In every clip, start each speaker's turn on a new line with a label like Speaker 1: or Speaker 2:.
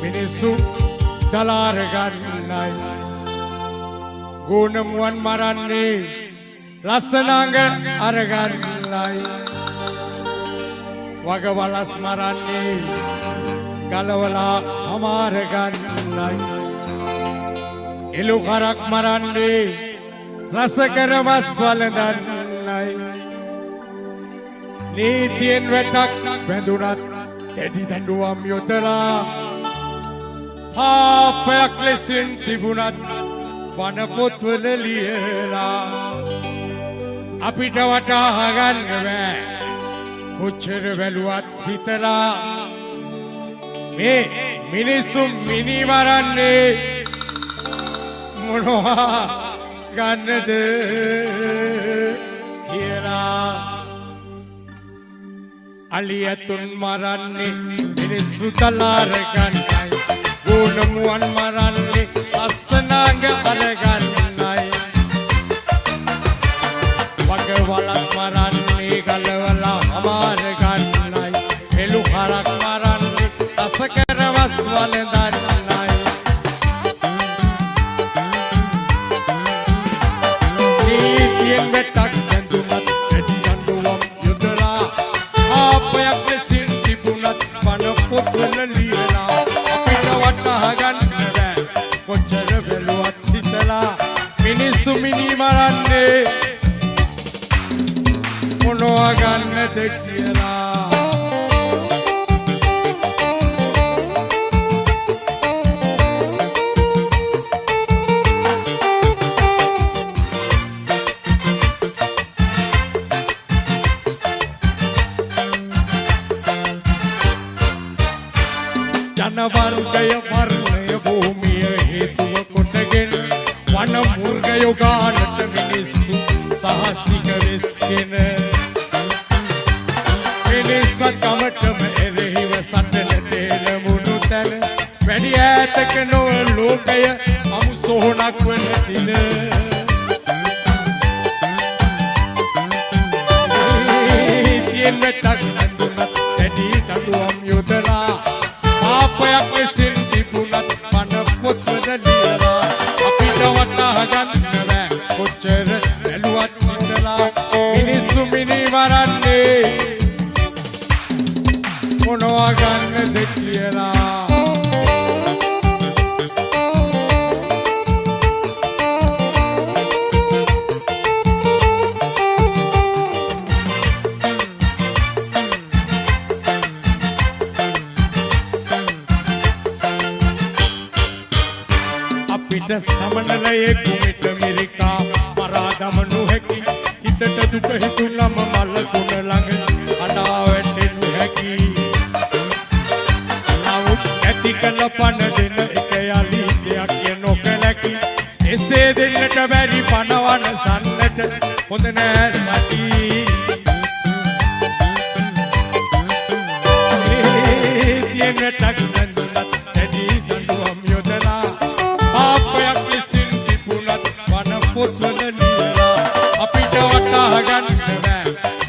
Speaker 1: මිනිස්සු දලාර ගන්නයි ගුණමුවන් මරන්නේ ලස්සනඟ අරගන්නයි වගවලස් මරන්නේ ගලවලා අමාර ගන්නයි එළු කරක් මරන්නේ රසකරමස් වළඳන්නයි නීතියෙන් වැටක් බැඳුනත් එඩි දඬුවම් යොදලා පාපයක් ලෙසින් තිබුණත් වන පොත්වල ලියලා අපිට වටහා ගන්න බෑ කොච්චර බැලුවත් හිතලා මේ මිනිස්සු මිනි මරන්නේ මොනවා ගන්නද කියලා අලියතුන් මරන්නේ මිනිස්සු තලාර ගන්නයි ගුණමුවන් මරන්නේ අස්සනාග අරගන්නයි වගවලස් මරන්නේ ගලවලා අමාර ගන්නයි එළු හරක් මරන්නේ අසකරවස් වළඳන්නයි නීතියෙන් වැටක් බැඳුනත් එඩි දඬුවම් යොදලා පාපයක් ලෙසින් තිබුණත් වන පොත්වල ලියලා අපිට වටහා ගන්න බෑ කොච්චර බැලුවත් හිතලා මිනිස්සු මිනි මරන්නේ මොනවා ගන්නද කියලා ජනවර්ගය වර්ණය භූමිය හේතුව කොටගෙන වන මුර්ගයෝ ගානට මිනිස්සු සහසික වෙස්ගෙන මිනිස්සකමටම එරෙහිව සටනට එළඹුණු තැන වැඩි ඈතක නොව ලෝකය අමු සොහොනක් වන දින නීතියෙන් වැටක් බැඳුනත් වැඩි දඬුවම් යොදලා පාපයක් ලෙසින් තිබුණත් වන පොත්වල ලියලා අපිට වටහා ගන්න බෑ කොච්චර බැලුවත් හිතලා මිනිස්සු මිනි මරන්නේ මොනවා ගන්නද කියලා අපිට සමනලයේ කුමිට මිරිකා මරා දමනු හැකි හිතට දුක හිතුනම මල ගුණ ළඟ අඩා වැටෙනු හැකි නමුත් ඇති කළ පණ දෙන එක යලි දෙයක් නොකලකි එසේ දෙන්නට බැරි පණවන සන්නට හොඳ නෑ සටි තියෙනටක් බැඳුනත් ඇඩි දඬුවම් යොදලා පාපයක් ලෙසින් තිබුණත් වන පොත්වල ලියලා අපිට වටහා ගන්න බෑ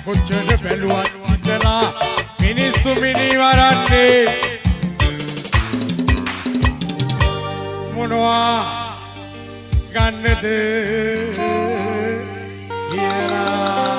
Speaker 1: කොච්චර බැලුවත් හිතලා මිනිස්සු මිනි මරන්නේ මොනවා ගන්නද කියලා